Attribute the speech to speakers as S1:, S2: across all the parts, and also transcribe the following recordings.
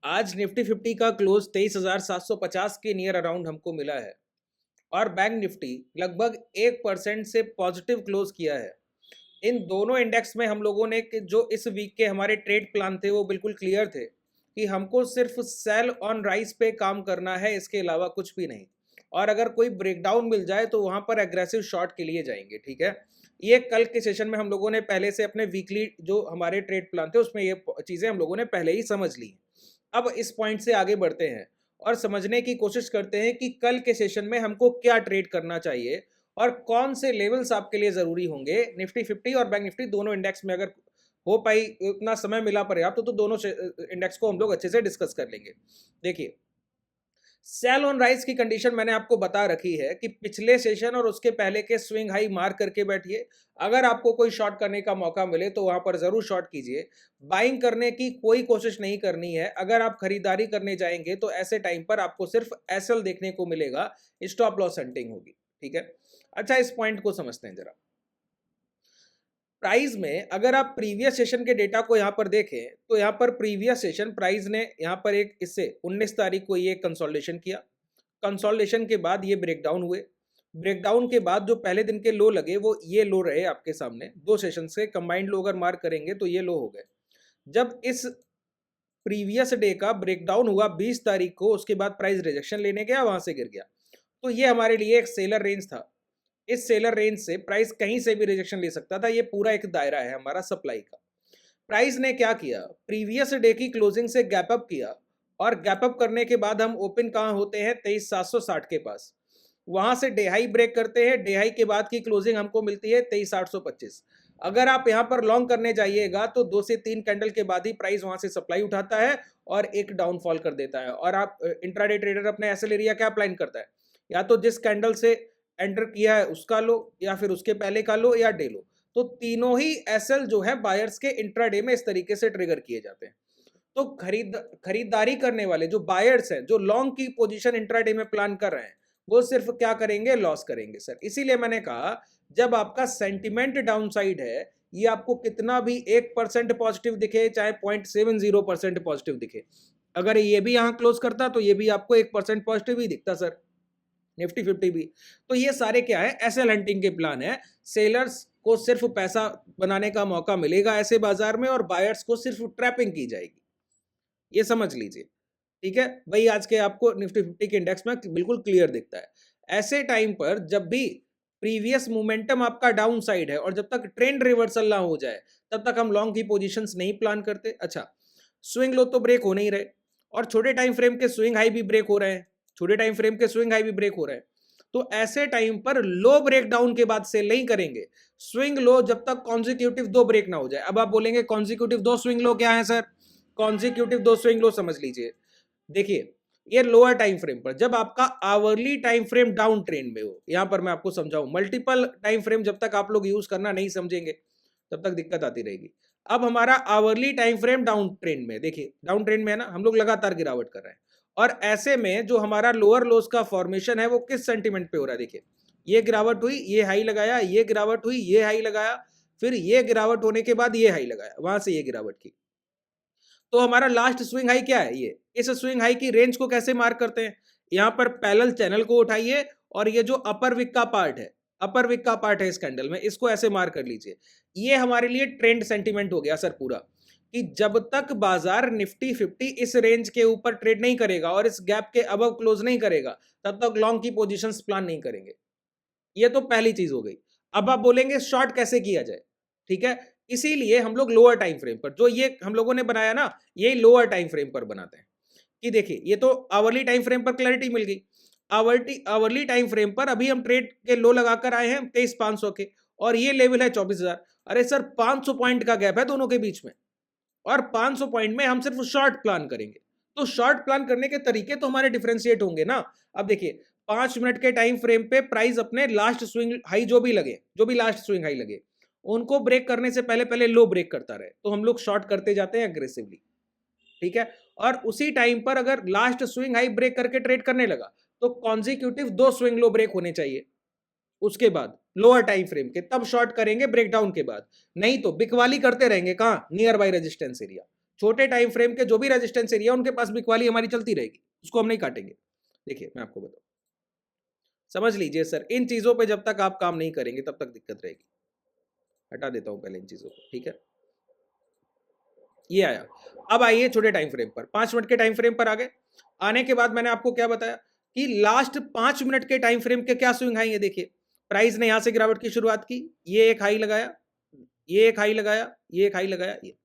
S1: आज निफ्टी 50 का क्लोज 23,750 के नियर अराउंड हमको मिला है और बैंक निफ्टी लगभग 1% से पॉजिटिव क्लोज किया है। इन दोनों इंडेक्स में हम लोगों ने जो इस वीक के हमारे ट्रेड प्लान थे वो बिल्कुल क्लियर थे कि हमको सिर्फ सेल ऑन राइस पे काम करना है, इसके अलावा कुछ भी नहीं। और अगर कोई ब्रेकडाउन मिल जाए तो वहां पर एग्रेसिव शॉर्ट के लिए जाएंगे। ठीक है, ये कल के सेशन में हम लोगों ने पहले से अपने वीकली जो हमारे ट्रेड प्लान थे उसमें ये चीजें हम लोगों ने पहले ही समझ ली। अब इस पॉइंट से आगे बढ़ते हैं और समझने की कोशिश करते हैं कि कल के सेशन में हमको क्या ट्रेड करना चाहिए और कौन से लेवल्स आपके लिए जरूरी होंगे। निफ्टी 50 और बैंक निफ्टी दोनों इंडेक्स में अगर हो पाई उतना समय मिला पर्याप्त तो दोनों इंडेक्स को हम लोग अच्छे से डिस्कस कर लेंगे। देखिए, सेल ऑन राइज की कंडीशन मैंने आपको बता रखी है कि पिछले सेशन और उसके पहले के स्विंग हाई मार करके बैठिए। अगर आपको कोई शॉर्ट करने का मौका मिले तो वहां पर जरूर शॉर्ट कीजिए। बाइंग करने की कोई कोशिश नहीं करनी है। अगर आप खरीदारी करने जाएंगे तो ऐसे टाइम पर आपको सिर्फ एसएल देखने को मिलेगा, स्टॉप लॉस हंटिंग होगी। ठीक है, अच्छा इस पॉइंट को समझते हैं जरा। प्राइस में अगर आप प्रीवियस सेशन के डेटा को यहां पर देखें तो यहां पर प्रीवियस सेशन प्राइस ने यहां पर एक इससे 19 तारीख को ये कंसोलिडेशन किया। कंसोलिडेशन के बाद ये ब्रेकडाउन हुए। ब्रेकडाउन के बाद जो पहले दिन के लो लगे वो ये लो रहे आपके सामने। दो सेशन से कंबाइंड लो अगर मार्क करेंगे तो ये लो हो गए। जब इस प्रीवियस डे का ब्रेकडाउन हुआ 20 तारीख को, उसके बाद प्राइस रिजेक्शन लेने गया, वहां से गिर गया। तो ये हमारे लिए एक सेलर रेंज था। इस सेलर रेंज से प्राइस कहीं से भी रिजेक्शन ले सकता था। ये पूरा एक दायरा है हमारा सप्लाई का। प्राइस ने क्या किया, प्रीवियस डे की क्लोजिंग से गैप अप किया और गैप अप करने के बाद हम ओपन कहां होते हैं, 23,760 के पास। वहां से डे हाई ब्रेक करते हैं। डे हाई के बाद की क्लोजिंग हमको मिलती है 23,825। अगर आप यहां पर लॉन्ग करने जाइएगा तो 2 से 3 कैंडल के बाद ही प्राइस वहां से सप्लाई उठाता है और एक डाउनफॉल कर देता है। और आप इंट्राडे ट्रेडर अपने एसएल एरिया क्या प्लान करता है, या तो जिस कैंडल से एंटर किया है उसका लो, या फिर उसके पहले का लो, या डे लो। तो तीनों ही एसएल जो है बायर्स के इंट्राडे में इस तरीके से ट्रिगर किए जाते हैं। तो खरीदारी करने वाले जो बायर्स हैं, जो लॉन्ग की पोजीशन इंट्राडे में प्लान कर रहे हैं, वो सिर्फ क्या करेंगे, लॉस करेंगे सर। इसीलिए मैंने कहा जब आपका सेंटिमेंट डाउनसाइड है, ये आपको कितना भी 1% पॉजिटिव दिखे, चाहे 0.70% पॉजिटिव दिखे, अगर ये भी यहां क्लोज करता तो ये भी आपको 1% पॉजिटिव ही दिखता सर, निफ्टी 50 भी। तो ये सारे क्या है, एसएल हंटिंग के प्लान है। सेलर्स को सिर्फ पैसा बनाने का मौका मिलेगा ऐसे बाजार में और बायर्स को सिर्फ ट्रैपिंग की जाएगी, ये समझ लीजिए। ठीक है, वही आज के आपको निफ्टी 50 के इंडेक्स में बिल्कुल क्लियर दिखता है। ऐसे टाइम पर जब भी प्रीवियस मोमेंटम आपका डाउन साइड है और जब तक ट्रेंड रिवर्सल ना हो जाए तब तक हम लॉन्ग की पोजीशंस नहीं प्लान करते। अच्छा, स्विंग लो तो ब्रेक हो नहीं रहे और छोटे टाइम फ्रेम के स्विंग हाई भी ब्रेक हो रहे हैं, छोटे टाइम फ्रेम के स्विंग हाई भी ब्रेक हो रहे हैं। तो ऐसे टाइम पर लो ब्रेक डाउन के बाद सेल नहीं करेंगे। स्विंग लो जब तक कॉन्जिक्यूटिव 2 ब्रेक ना हो जाए। अब आप बोलेंगे कॉन्जिक्यूटिव 2 स्विंग लो क्या है सर? कॉन्जिक्यूटिव 2 स्विंग लो समझ लीजिए। देखिए, ये लोअर टाइम फ्रेम पर जब आपका hourly time frame down trend में हो, यहां पर मैं आपको समझाऊं, मल्टीपल टाइम फ्रेम जब तक आप लोग यूज करना नहीं समझेंगे तब तक दिक्कत आती रहेगी। अब हमारा hourly time frame down trend में, देखिए डाउन ट्रेंड में है ना, हम लोग लगातार गिरावट कर रहे हैं और ऐसे में जो हमारा लोअर लोस का फॉर्मेशन है वो किस सेंटीमेंट पे हो रहा है। देखिए, ये गिरावट हुई, ये हाई लगाया, ये गिरावट हुई, ये हाई लगाया, फिर ये गिरावट होने के बाद ये हाई लगाया, वहां से ये गिरावट की। तो हमारा लास्ट स्विंग हाई क्या है, ये। इस स्विंग हाई की रेंज को कैसे मार्क करते हैं, यहां पर पैरेलल चैनल को उठाइए और ये जो अपर विक का पार्ट है, अपर विक का पार्ट है इस कैंडल में, इसको ऐसे मार्क कर लीजिए। ये हमारे लिए ट्रेंड सेंटीमेंट हो गया सर पूरा, कि जब तक बाजार निफ्टी 50 इस रेंज के ऊपर ट्रेड नहीं करेगा और इस गैप के अबव क्लोज नहीं करेगा तब तक लॉन्ग की पोजीशंस प्लान नहीं करेंगे। ये तो पहली चीज हो गई। अब आप बोलेंगे शॉर्ट कैसे किया जाए। ठीक है, इसीलिए हम लोग लोअर टाइम फ्रेम पर, जो ये हम लोगों ने बनाया ना, ये लोअर टाइम फ्रेम पर बनाते हैं। कि देखिए, ये तो आवरली टाइम फ्रेम पर क्लैरिटी मिल गई। आवरली टाइम फ्रेम पर अभी हम ट्रेड के लो लगाकर आए हैं 23,500 के और ये लेवल है 24,000। अरे सर, 500 पॉइंट का गैप है दोनों के बीच में और 500 पॉइंट में हम सिर्फ शॉर्ट प्लान करेंगे। तो शॉर्ट प्लान करने के तरीके तो हमारे डिफरेंशिएट होंगे ना। अब देखिए, 5 मिनट के टाइम फ्रेम पे प्राइस अपने लास्ट स्विंग हाई जो भी लास्ट स्विंग हाई लगे, उनको ब्रेक करने से पहले पहले लो ब्रेक करता रहे, तो हम लोग शॉर्ट करते जाते हैं अग्रेसिवली। ठीक है, और उसी टाइम पर अगर लास्ट स्विंग हाई ब्रेक करके ट्रेड करने लगा तो कॉन्जिक्यूटिव 2 स्विंग लो ब्रेक होने चाहिए उसके बाद लोअर टाइम फ्रेम के, तब शॉर्ट करेंगे ब्रेकडाउन के बाद। नहीं तो बिकवाली करते रहेंगे कहां, नियर बाय रेजिस्टेंस एरिया, छोटे टाइम फ्रेम के जो भी रेजिस्टेंस एरिया उनके पास भी इक्वाली हमारी चलती रहेगी, उसको हम नहीं काटेंगे। देखिए मैं आपको बताऊं, समझ लीजिए सर, इन चीजों पे जब तक आप काम नहीं करेंगे तब तक दिक्कत रहेगी। हटा देता हूं पहले इन चीजों को, ठीक है। ये आया। अब आइए छोटे टाइम फ्रेम पर, 5 मिनट के टाइम फ्रेम पर आ गए। आने के बाद मैंने आपको क्या बताया कि लास्ट 5 मिनट के टाइम फ्रेम के क्या स्विंग हाई है। देखिए प्राइस ने यहां से गिरावट की शुरुआत की, ये एक हाई लगाया, ये एक हाई लगाया, ये एक हाई लगाया, ये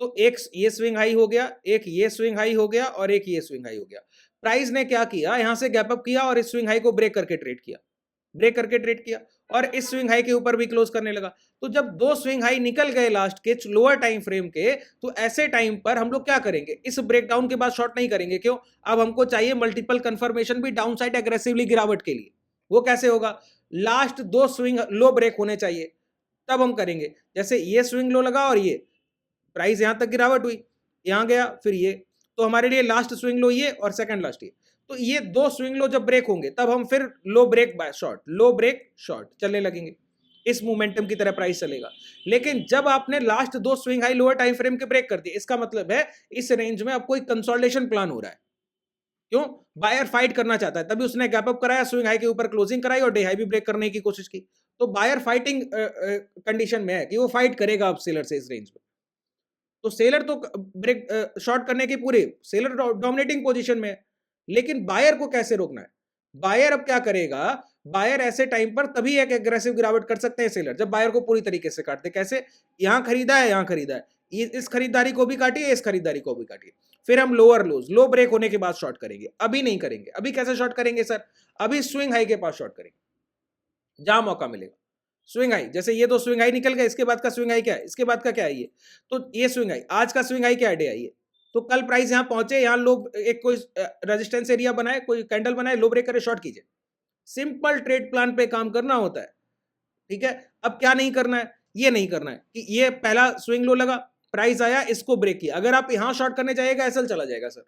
S1: तो एक ये स्विंग हाई हो गया, एक ये स्विंग हाई हो गया और एक ये स्विंग हाई हो गया। प्राइस ने क्या किया, यहां से गैप अप किया और इस स्विंग हाई को ब्रेक करके ट्रेड किया, ब्रेक करके ट्रेड किया और इस स्विंग हाई के ऊपर भी क्लोज करने लगा। तो जब दो स्विंग हाई निकल गए लास्ट के लोअर टाइम फ्रेम के, तो ऐसे टाइम पर हम लोग क्या करेंगे, इस ब्रेकडाउन के बाद शॉर्ट नहीं करेंगे। क्यों? अब हमको चाहिए मल्टीपल कंफर्मेशन भी डाउन साइड एग्रेसिवली गिरावट के लिए। वो कैसे होगा, लास्ट दो स्विंग लो ब्रेक होने चाहिए, तब हम करेंगे। जैसे ये स्विंग लो लगा और ये प्राइस यहां तक गिरावट हुई, यहां गया, फिर ये, तो हमारे लिए लास्ट स्विंग लो ये और सेकंड लास्ट ये। तो ये दो स्विंग लो जब ब्रेक होंगे तब हम फिर लो ब्रेक बाय शॉर्ट, लो ब्रेक शॉर्ट चलने लगेंगे, इस मोमेंटम की तरह प्राइस चलेगा। लेकिन जब आपने लास्ट दो swing high lower time frame के ब्रेक कर दिए, इसका मतलब है इस रेंज में अब कोई कंसोलिडेशन प्लान हो रहा है। क्यों? बायर फाइट करना चाहता है, तभी उसने गैप अप कराया, स्विंग हाई के ऊपर क्लोजिंग कराई और डे हाई भी ब्रेक करने की कोशिश की। तो बायर फाइटिंग कंडीशन में है कि वो फाइट करेगा अब सेलर से इस रेंज में। तो सेलर तो ब्रेक शॉर्ट करने की पूरी, सेलर डोमिनेटिंग पोजीशन में है, लेकिन बायर को कैसे रोकना है? बायर अब क्या करेगा, बायर ऐसे टाइम पर तभी एक एग्रेसिव गिरावट कर सकते हैं सेलर, जब बायर को पूरी तरीके से काटते। कैसे? यहां खरीदा है, यहां खरीदा है, इस खरीदारी को भी काटिए, इस खरीदारी को भी काटिए, फिर हम लोअर लोज, लो ब्रेक होने के बाद शॉर्ट करेंगे। अभी नहीं करेंगे। अभी कैसे शॉर्ट करेंगे सर? अभी स्विंग हाई के पास शॉर्ट करेंगे जहां मौका मिलेगा। स्विंग हाई, जैसे ये दो स्विंग हाई निकल गए, इसके बाद का स्विंग हाई क्या है, इसके बाद का क्या है, ये तो ये स्विंग हाई, आज का स्विंग हाई क्या है, डे हाई है। तो कल प्राइस यहां पहुंचे, यहां लोग एक कोई रेजिस्टेंस एरिया बनाए, कोई कैंडल बनाए, लो ब्रेक करे, शॉर्ट कीजिए। सिंपल ट्रेड प्लान पे काम करना होता है, ठीक है। अब क्या नहीं करना है, ये नहीं करना है कि ये पहला स्विंग लो लगा, प्राइस आया, इसको ब्रेक किया, अगर आप यहां शॉर्ट करने जाइएगा एसएल चला जाएगा सर।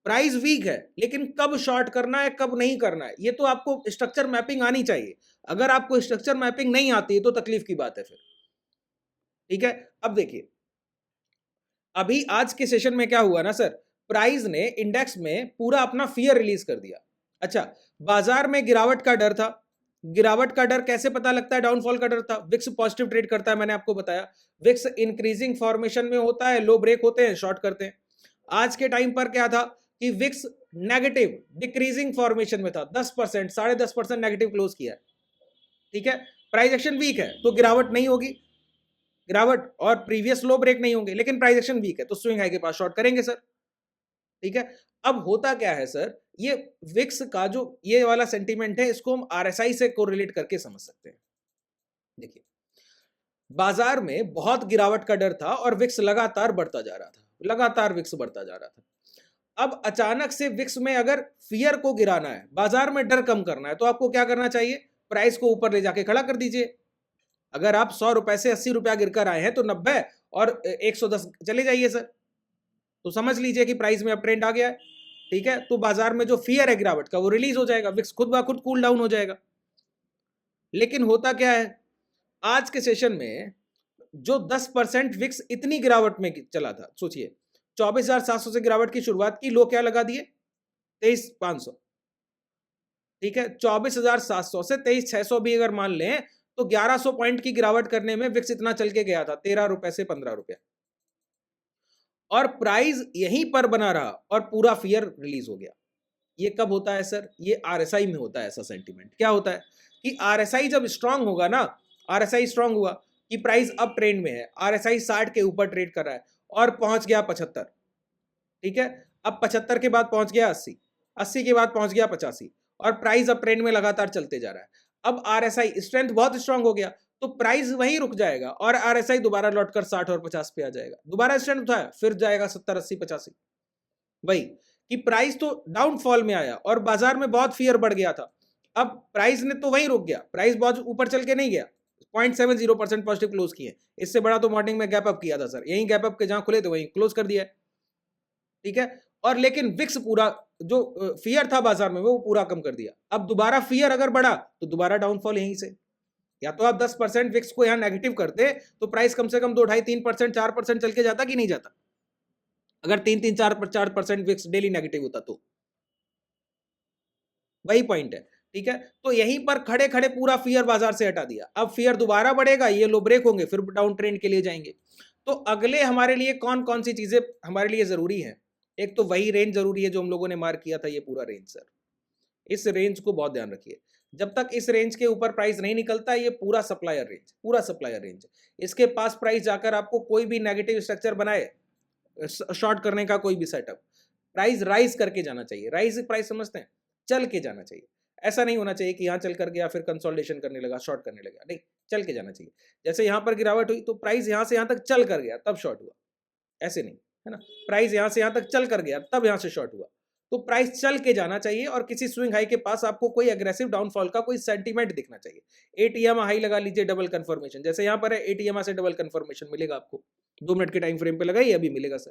S1: प्राइस वीक है, लेकिन कब शॉर्ट करना है कब नहीं करना है, ये तो आपको स्ट्रक्चर मैपिंग आनी चाहिए। अगर आपको स्ट्रक्चर मैपिंग नहीं आती है तो तकलीफ की बात है फिर, ठीक है। अब देखिए, अभी आज के सेशन में क्या हुआ ना सर, प्राइस ने इंडेक्स में पूरा अपना फियर रिलीज कर दिया। अच्छा, बाजार में गिरावट का डर था। गिरावट का डर कैसे पता लगता है? डाउनफॉल का डर था। विक्स पॉजिटिव ट्रेड करता है, मैंने आपको बताया। विक्स इंक्रीजिंग फॉर्मेशन में होता है, लो ब्रेक होते हैं, शॉर्ट करते हैं। आज के टाइम पर क्या था कि विक्स नेगेटिव डिक्रीजिंग फॉर्मेशन में था, 10%, 10.5% नेगेटिव क्लोज किया है, ठीक है। प्राइस एक्शन वीक है तो गिरावट नहीं होगी, गिरावट और प्रीवियस लो ब्रेक नहीं होंगे, लेकिन प्राइस एक्शन वीक है तो स्विंग हाई के पास शॉर्ट करेंगे सर, ठीक है। अब होता क्या है सर, ये विक्स का जो ये वाला सेंटीमेंट है, इसको हम आरएसआई से कोरिलेट करके समझ सकते हैं। देखिए, बाजार में बहुत गिरावट का डर था और विक्स लगातार बढ़ता जा रहा था, लगातार विक्स बढ़ता जा रहा था। अब अचानक से विक्स में अगर फियर को गिराना है, बाजार में डर कम करना है, तो आपको क्या करना चाहिए? प्राइस को ऊपर ले जाके खड़ा कर दीजिए। अगर आप 100 रुपए से 80 रुपया गिरकर आए हैं तो 90 और 110 चले जाइए सर, तो समझ लीजिए कि प्राइस में अब ट्रेंड आ गया है, ठीक है। तो बाजार में जो फियर है गिरावट का वो रिलीज हो जाएगा, विक्स खुद ब खुद कूल डाउन हो जाएगा। लेकिन होता क्या है, आज के सेशन में जो 10% विक्स इतनी गिरावट में चला था, सोचिए 24,700 से गिरावट की शुरुआत की, लो क्या लगा दिए? 23,500, ठीक है। 24,700 से 23,600 भी अगर मान लें तो 1100 पॉइंट की गिरावट करने में विक्स इतना चल के गया था, 13 रुपए से 15 रुपया, और प्राइस यहीं पर बना रहा और पूरा फियर रिलीज हो गया। ये कब होता है सर? ये आरएसआई में होता है ऐसा सेंटीमेंट। क्या होता है कि आरएसआई जब स्ट्रांग होगा ना, आरएसआई स्ट्रांग हुआ कि प्राइस अब ट्रेंड में है, आरएसआई 60 के ऊपर ट्रेड कर रहा है और पहुंच गया 75, ठीक है। अब 75 के बाद पहुंच गया 80, 80 के बाद पहुंच गया 85 और प्राइस अब ट्रेंड में लगातार चलते जा रहा है। अब आरएसआई स्ट्रेंथ बहुत स्ट्रांग हो गया तो प्राइस वहीं रुक जाएगा और आरएसआई दोबारा लौटकर 60 और 50 पे आ जाएगा, दोबारा स्ट्रेंथ उठाया, फिर जाएगा 70, 80, 85। वही कि प्राइस तो डाउनफॉल में आया और बाजार में बहुत फियर बढ़ गया था। अब प्राइस ने तो वहीं रुक गया, प्राइस बहुत ऊपर चल के नहीं गया, 0.70% पॉजिटिव क्लोज किए। इससे बड़ा तो मॉर्निंग में गैप अप किया था सर, यहीं गैप अप के जहां खुले थे वहीं क्लोज कर दिया है, ठीक है। और लेकिन विक्स पूरा जो फियर था बाजार में वो पूरा कम कर दिया। अब दोबारा फियर अगर बढ़ा तो दोबारा डाउनफॉल यहीं से, या तो आप 10% विक्स को यहाँ नेगेटिव करते तो प्राइस कम से कम 2 ढाई 3% 4% चल के जाता कि नहीं जाता, अगर 3-3 4% विक्स डेली नेगेटिव होता तो। वही पॉइंट है, ठीक है। तो यहीं पर खड़े खड़े पूरा फियर बाजार से हटा दिया। अब फियर दोबारा बढ़ेगा, ये लो ब्रेक होंगे, फिर डाउन ट्रेंड के लिए जाएंगे। तो अगले हमारे लिए कौन कौन सी चीजें हमारे लिए जरूरी है? एक तो वही रेंज जरूरी है जो हम लोगों ने मार्क किया था, ये पूरा रेंज सर। इस रेंज को बहुत ध्यान रखिए। जब तक इस रेंज के ऊपर प्राइस नहीं निकलता, ये पूरा सप्लायर रेंज, पूरा सप्लायर रेंज, इसके पास प्राइस जाकर आपको कोई भी नेगेटिव स्ट्रक्चर बनाए, शॉर्ट करने का कोई भी सेटअप, प्राइस राइज करके जाना चाहिए। राइज प्राइस समझते हैं, चल के जाना चाहिए। ऐसा नहीं होना चाहिए कि यहाँ चल कर गया फिर कंसोलिडेशन करने लगा, शॉर्ट करने लगा, नहीं, चल के जाना चाहिए। जैसे यहाँ पर गिरावट हुई तो प्राइस यहाँ से यहाँ तक चल कर गया तब शॉर्ट हुआ, ऐसे नहीं, है ना। प्राइस यहाँ से यहाँ तक चल कर गया तब यहाँ से शॉर्ट हुआ। तो प्राइस चल के जाना चाहिए और किसी स्विंग हाई के पास आपको कोई एग्रेसिव डाउनफॉल का कोई सेंटीमेंट दिखना चाहिए। एटीएम हाई लगा लीजिए, डबल कंफर्मेशन, जैसे यहाँ पर है एटीएम से डबल कंफर्मेशन मिलेगा आपको, 2 मिनट के टाइम फ्रेम पे लगाइए, अभी मिलेगा सर,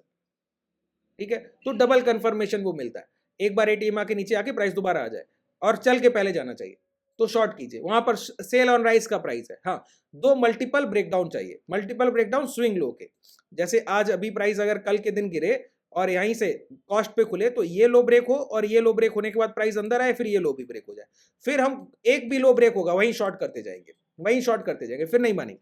S1: ठीक है। तो डबल कंफर्मेशन वो मिलता है, एक बार एटीएम के नीचे आके प्राइस दोबारा आ जाए और चल के पहले जाना चाहिए तो शॉर्ट कीजिए, वहां पर सेल ऑन राइज का प्राइस है। हाँ, 2 मल्टीपल ब्रेकडाउन चाहिए, मल्टीपल ब्रेकडाउन स्विंग लो के। जैसे आज अभी प्राइस अगर कल के दिन गिरे और यहीं से कॉस्ट पे खुले तो ये लो ब्रेक हो और ये लो ब्रेक होने के बाद प्राइस अंदर आए, फिर ये लो भी ब्रेक हो जाए, फिर हम एक भी लो ब्रेक होगा वहीं शॉर्ट करते जाएंगे, वहीं शॉर्ट करते जाएंगे, फिर नहीं मानेंगे।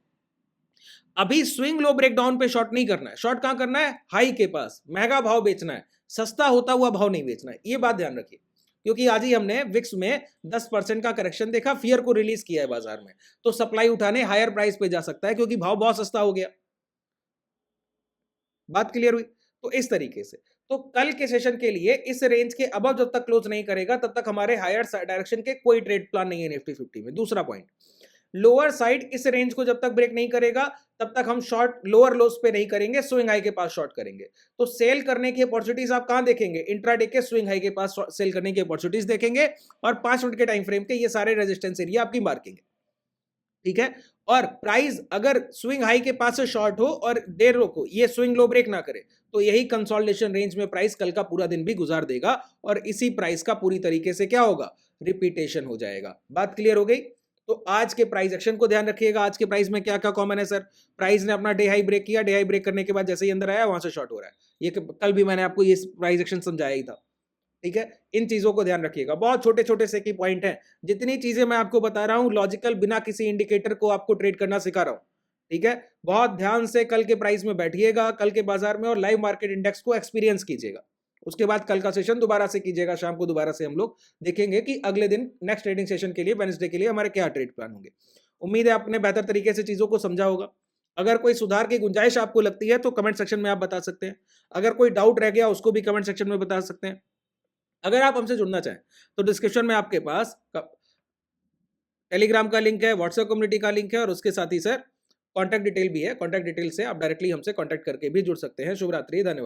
S1: अभी स्विंग लो ब्रेकडाउन पे शॉर्ट नहीं करना है, शॉर्ट कहां करना है? हाई के पास, महंगा भाव बेचना है, सस्ता होता हुआ भाव नहीं बेचना है, ये बात ध्यान रखिए। क्योंकि आज ही हमने विक्स में 10% का करेक्शन देखा, फियर को रिलीज किया है बाजार में, तो सप्लाई उठाने हायर प्राइस पे जा सकता है क्योंकि भाव बहुत सस्ता हो गया। बात क्लियर हुई? तो इस तरीके से तो कल के सेशन के लिए इस रेंज के अबव जब तक क्लोज नहीं करेगा तब तक हमारे हायर डायरेक्शन के कोई ट्रेड प्लान नहीं है निफ्टी 50 में। दूसरा पॉइंट, लोअर साइड इस रेंज को जब तक ब्रेक नहीं करेगा तब तक हम शॉर्ट लोअर लोस पे नहीं करेंगे, स्विंग हाई के पास शॉर्ट करेंगे। तो सेल करने की अपॉर्चुनिटीज आप कहां देखेंगे? इंट्राडे के स्विंग हाई के पास सेल करने की अपॉर्चुनिटीज देखेंगे और 5 मिनट के टाइम फ्रेम के ये सारे रेजिस्टेंस एरिया आपकी मार्किंग है, ठीक है। और प्राइस अगर स्विंग हाई के पास से शॉर्ट हो और देर रोको, ये स्विंग लो ब्रेक ना करे, तो यही कंसोलिडेशन रेंज में प्राइस कल का पूरा दिन भी गुजार देगा और इसी प्राइस का पूरी तरीके से क्या होगा? रिपीटेशन हो जाएगा। बात क्लियर हो गई? तो आज के प्राइस एक्शन को ध्यान रखिएगा। आज के प्राइस में क्या क्या कॉमन है सर? प्राइस ने अपना डे हाई ब्रेक किया, डे हाई ब्रेक करने के बाद जैसे ही अंदर आया वहां से शॉर्ट हो रहा है। ये कल भी मैंने आपको ये प्राइस एक्शन समझाया ही था, ठीक है। इन चीजों को ध्यान रखिएगा, बहुत छोटे छोटे से की पॉइंट हैं। जितनी चीजें मैं आपको बता रहा हूं लॉजिकल, बिना किसी इंडिकेटर को आपको ट्रेड करना सिखा रहा हूं, ठीक है। बहुत ध्यान से कल के प्राइस में बैठिएगा, कल के बाजार में, और लाइव मार्केट इंडेक्स को एक्सपीरियंस कीजिएगा। उसके बाद कल का सेशन दोबारा से कीजिएगा, शाम को दोबारा से हम लोग देखेंगे कि अगले दिन नेक्स्ट ट्रेडिंग सेशन के लिए, वेडनेसडे के लिए हमारे क्या ट्रेड प्लान होंगे। उम्मीद है आपने बेहतर तरीके से चीजों को समझा होगा। अगर कोई सुधार की गुंजाइश आपको लगती है तो कमेंट सेक्शन में आप बता सकते हैं। अगर कोई डाउट रह गया उसको भी कमेंट सेक्शन में बता सकते हैं। अगर आप हमसे जुड़ना चाहें तो डिस्क्रिप्शन में आपके पास टेलीग्राम का लिंक है, व्हाट्सएप कम्युनिटी का लिंक है और उसके साथ ही सर कॉन्टैक्ट डिटेल भी है। कॉन्टैक्ट डिटेल से आप डायरेक्टली हमसे कॉन्टैक्ट करके भी जुड़ सकते हैं। शुभ रात्रि, धन्यवाद।